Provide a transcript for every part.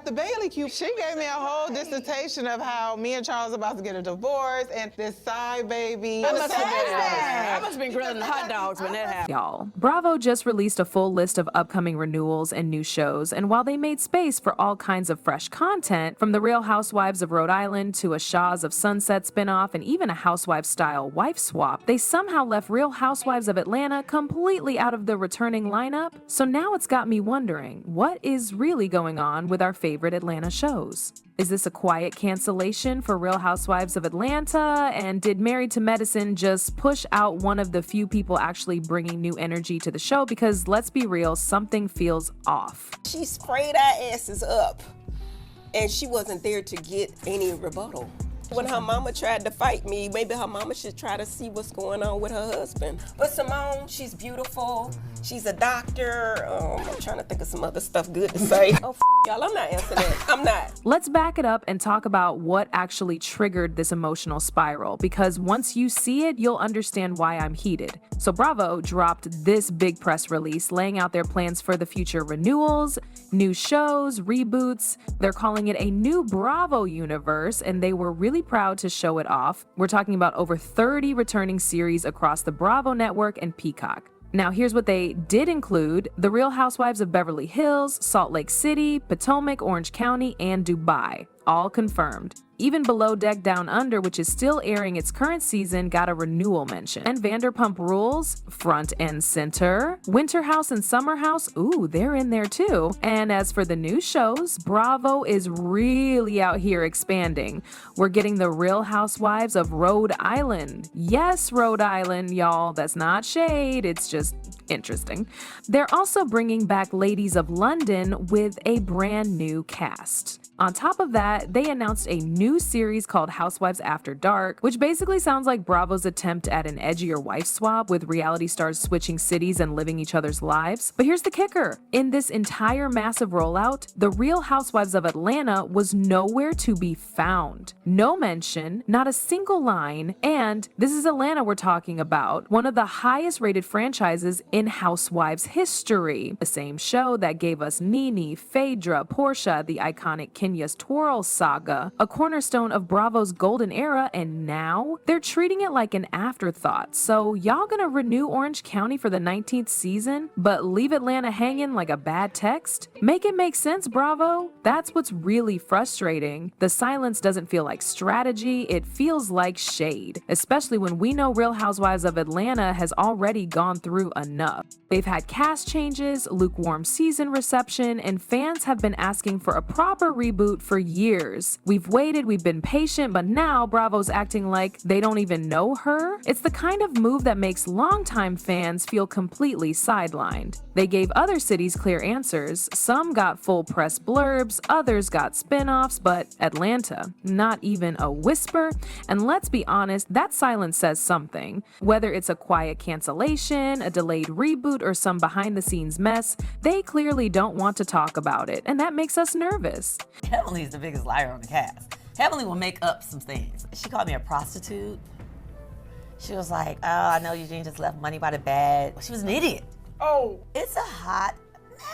the Bailey cube. She gave me a whole dissertation of how me and Charles are about to get a divorce and this side baby. I must have been grilling the hot dogs when that happened. Y'all, Bravo just released a full list of upcoming renewals and new shows, and while they made space for all kinds of fresh content, from the Real Housewives of Rhode Island to a Shaws of Sunset spinoff and even a Housewives-style wife swap, they somehow left Real Housewives of Atlanta completely out of the returning lineup. So now it's got me wondering, what is really going on with our favorite Atlanta shows? Is this a quiet cancellation for Real Housewives of Atlanta? And did Married to Medicine just push out one of the few people actually bringing new energy to the show? Because let's be real, something feels off. She sprayed our asses up, and she wasn't there to get any rebuttal. When her mama tried to fight me, maybe her mama should try to see what's going on with her husband. But Simone, she's beautiful. She's a doctor. I'm trying to think of some other stuff good to say. Oh, y'all, I'm not answering that. I'm not. Let's back it up and talk about what actually triggered this emotional spiral, because once you see it, you'll understand why I'm heated. So Bravo dropped this big press release laying out their plans for the future renewals, new shows, reboots. They're calling it a new Bravo universe, and they were really proud to show it off. We're talking about over 30 returning series across the Bravo network and Peacock. Now, here's what they did include: The Real Housewives of Beverly Hills, Salt Lake City, Potomac, Orange County, and Dubai. All confirmed. Even Below Deck Down Under, which is still airing its current season, got a renewal mention. And Vanderpump Rules, front and center. Winter House and Summer House, ooh, they're in there too. And as for the new shows, Bravo is really out here expanding. We're getting The Real Housewives of Rhode Island. Yes, Rhode Island, y'all. That's not shade, it's just interesting. They're also bringing back Ladies of London with a brand new cast. On top of that, they announced a new series called Housewives After Dark, which basically sounds like Bravo's attempt at an edgier wife swap with reality stars switching cities and living each other's lives. But here's the kicker. In this entire massive rollout, The Real Housewives of Atlanta was nowhere to be found. No mention, not a single line, and this is Atlanta we're talking about, one of the highest rated franchises in Housewives history. The same show that gave us Nene, Phaedra, Portia, the iconic Kenya's Twirl saga, a cornerstone of Bravo's golden era, and now they're treating it like an afterthought. So y'all gonna renew Orange County for the 19th season, but leave Atlanta hanging like a bad text? Make it make sense, Bravo. That's what's really frustrating. The silence doesn't feel like strategy, it feels like shade, especially when we know Real Housewives of Atlanta has already gone through enough. They've had cast changes, lukewarm season reception, and fans have been asking for a proper reboot for years. We've waited, we've been patient, but now Bravo's acting like they don't even know her. It's the kind of move that makes longtime fans feel completely sidelined. They gave other cities clear answers. Some got full press blurbs, others got spin-offs, but Atlanta, not even a whisper. And let's be honest, that silence says something. Whether it's a quiet cancellation, a delayed reboot, or some behind-the-scenes mess, they clearly don't want to talk about it, and that makes us nervous. Heavenly's the biggest liar on the cast. Heavenly will make up some things. She called me a prostitute. She was like, oh, I know Eugene just left money by the bed. She was an idiot. Oh, it's a hot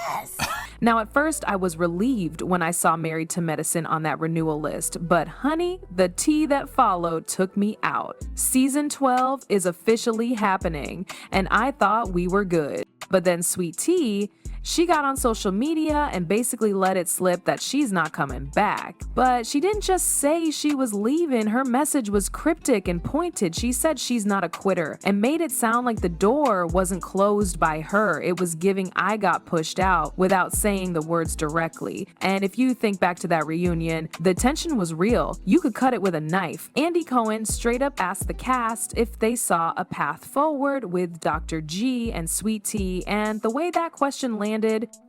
mess. Now, at first, I was relieved when I saw Married to Medicine on that renewal list, but honey, the tea that followed took me out. Season 12 is officially happening, and I thought we were good. But then Sweet Tea, she got on social media and basically let it slip that she's not coming back. But she didn't just say she was leaving, her message was cryptic and pointed. She said she's not a quitter and made it sound like the door wasn't closed by her. It was giving I got pushed out without saying the words directly. And if you think back to that reunion, the tension was real. You could cut it with a knife. Andy Cohen straight up asked the cast if they saw a path forward with Dr. G and Sweet Tea, and the way that question landed,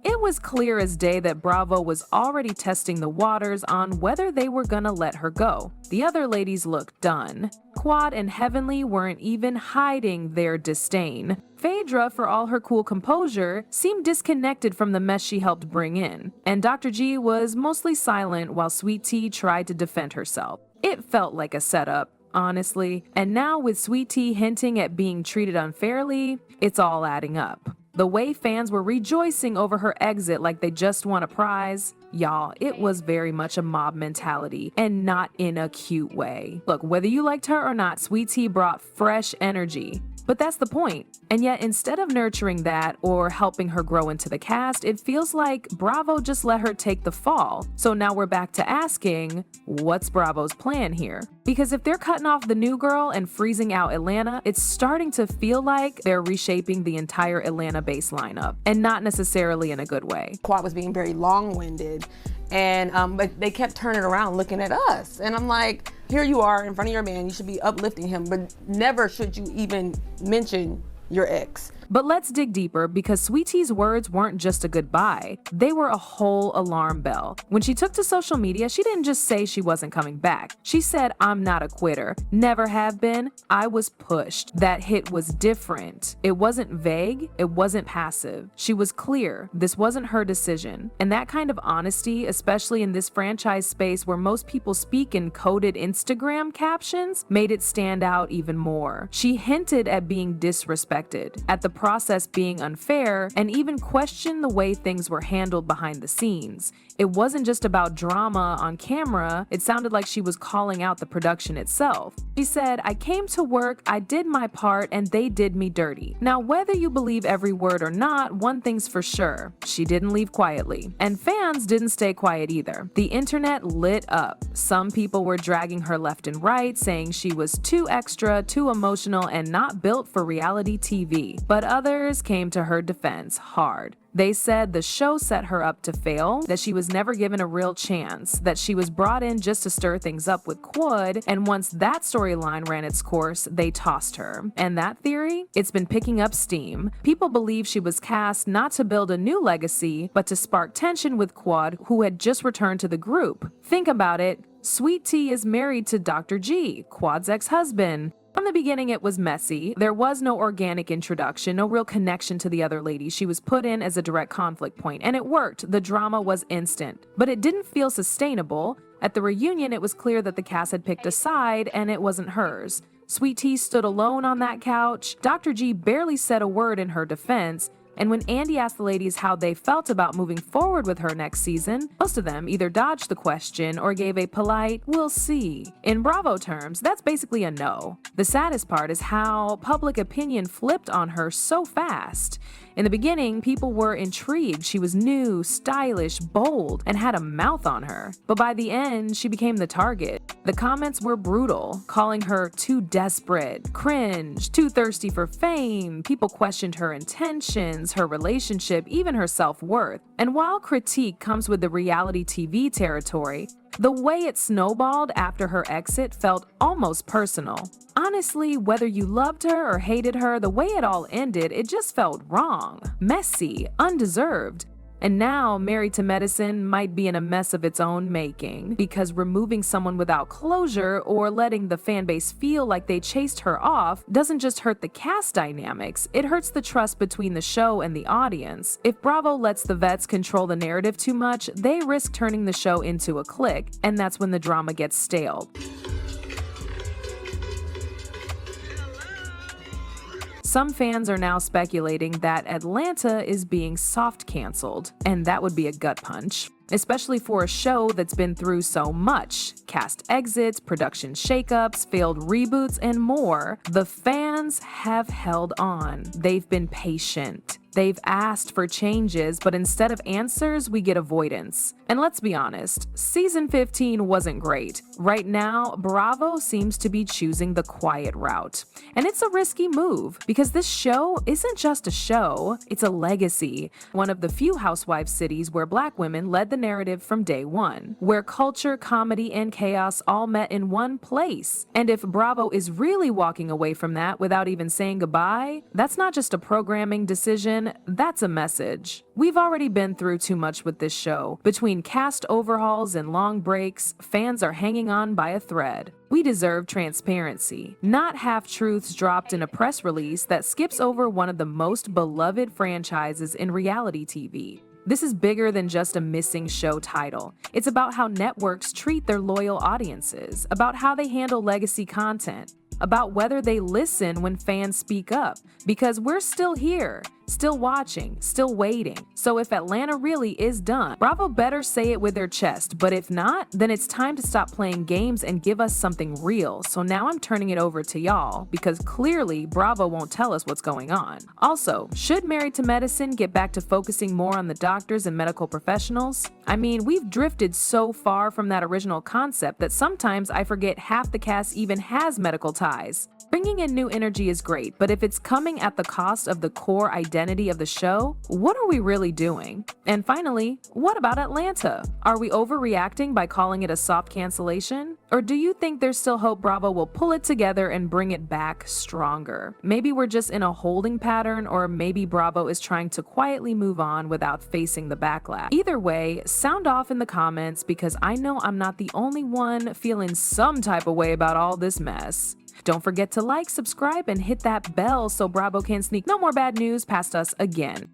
it was clear as day that Bravo was already testing the waters on whether they were gonna let her go. The other ladies looked done. Quad and Heavenly weren't even hiding their disdain. Phaedra, for all her cool composure, seemed disconnected from the mess she helped bring in. And Dr. G was mostly silent while Sweet Tea tried to defend herself. It felt like a setup, honestly. And now with Sweet Tea hinting at being treated unfairly, it's all adding up. The way fans were rejoicing over her exit like they just won a prize, Y'all, it was very much a mob mentality, and not in a cute way. Look, whether you liked her or not, Sweet Tea brought fresh energy. But that's the point. And yet, instead of nurturing that or helping her grow into the cast, it feels like Bravo just let her take the fall. So now we're back to asking, what's Bravo's plan here? Because if they're cutting off the new girl and freezing out Atlanta, it's starting to feel like they're reshaping the entire Atlanta-based lineup, and not necessarily in a good way. Quad was being very long-winded, and but they kept turning around looking at us. And I'm like, here you are in front of your man, you should be uplifting him, but never should you even mention your ex. But let's dig deeper, because Sweet Tea's words weren't just a goodbye. They were a whole alarm bell. When she took to social media, she didn't just say she wasn't coming back. She said, "I'm not a quitter. Never have been. I was pushed." That hit was different. It wasn't vague. It wasn't passive. She was clear. This wasn't her decision. And that kind of honesty, especially in this franchise space where most people speak in coded Instagram captions, made it stand out even more. She hinted at being disrespected, at the process being unfair, and even questioned the way things were handled behind the scenes. It wasn't just about drama on camera, it sounded like she was calling out the production itself. She said, "I came to work, I did my part, and they did me dirty." Now, whether you believe every word or not, one thing's for sure, she didn't leave quietly. And fans didn't stay quiet either. The internet lit up. Some people were dragging her left and right, saying she was too extra, too emotional, and not built for reality TV. But others came to her defense hard. They said the show set her up to fail, that she was never given a real chance, that she was brought in just to stir things up with Quad, and once that storyline ran its course, they tossed her. And that theory? It's been picking up steam. People believe she was cast not to build a new legacy, but to spark tension with Quad, who had just returned to the group. Think about it. Sweet Tea is married to Dr. G, Quad's ex-husband. From the beginning, it was messy. There was no organic introduction, no real connection to the other lady. She was put in as a direct conflict point, and it worked. The drama was instant, but it didn't feel sustainable. At the reunion, it was clear that the cast had picked a side, and it wasn't hers. Sweet Tea stood alone on that couch. Dr. G barely said a word in her defense. And when Andy asked the ladies how they felt about moving forward with her next season, most of them either dodged the question or gave a polite, "We'll see." In Bravo terms, that's basically a no. The saddest part is how public opinion flipped on her so fast. In the beginning, people were intrigued. She was new, stylish, bold, and had a mouth on her. But by the end, she became the target. The comments were brutal, calling her too desperate, cringe, too thirsty for fame. People questioned her intentions, her relationship, even her self-worth. And while critique comes with the reality TV territory, the way it snowballed after her exit felt almost personal. Honestly, whether you loved her or hated her, the way it all ended, it just felt wrong, messy, undeserved. And now, Married to Medicine might be in a mess of its own making, because removing someone without closure or letting the fan base feel like they chased her off doesn't just hurt the cast dynamics, it hurts the trust between the show and the audience. If Bravo lets the vets control the narrative too much, they risk turning the show into a clique, and that's when the drama gets stale. Some fans are now speculating that Atlanta is being soft canceled, and that would be a gut punch, especially for a show that's been through so much. Cast exits, production shakeups, failed reboots, and more. The fans have held on. They've been patient. They've asked for changes, but instead of answers, we get avoidance. And let's be honest, season 15 wasn't great. Right now, Bravo seems to be choosing the quiet route. And it's a risky move, because this show isn't just a show, it's a legacy. One of the few housewives cities where Black women led the narrative from day one, where culture, comedy, and chaos all met in one place. And if Bravo is really walking away from that without even saying goodbye, that's not just a programming decision, that's a message. We've already been through too much with this show. Between cast overhauls and long breaks, fans are hanging on by a thread. We deserve transparency, not half-truths dropped in a press release that skips over one of the most beloved franchises in reality TV. This is bigger than just a missing show title. It's about how networks treat their loyal audiences, about how they handle legacy content, about whether they listen when fans speak up, because we're still here, still watching, still waiting. So if Atlanta really is done, Bravo better say it with their chest, but if not, then it's time to stop playing games and give us something real. So now I'm turning it over to y'all, because clearly Bravo won't tell us what's going on. Also, should Married to Medicine get back to focusing more on the doctors and medical professionals? I mean, we've drifted so far from that original concept that sometimes I forget half the cast even has medical ties. Bringing in new energy is great, but if it's coming at the cost of the core identity of the show, what are we really doing? And finally, what about Atlanta? Are we overreacting by calling it a soft cancellation? Or do you think there's still hope Bravo will pull it together and bring it back stronger? Maybe we're just in a holding pattern, or maybe Bravo is trying to quietly move on without facing the backlash. Either way, sound off in the comments, because I know I'm not the only one feeling some type of way about all this mess. Don't forget to like, subscribe, and hit that bell so Bravo can't sneak no more bad news past us again.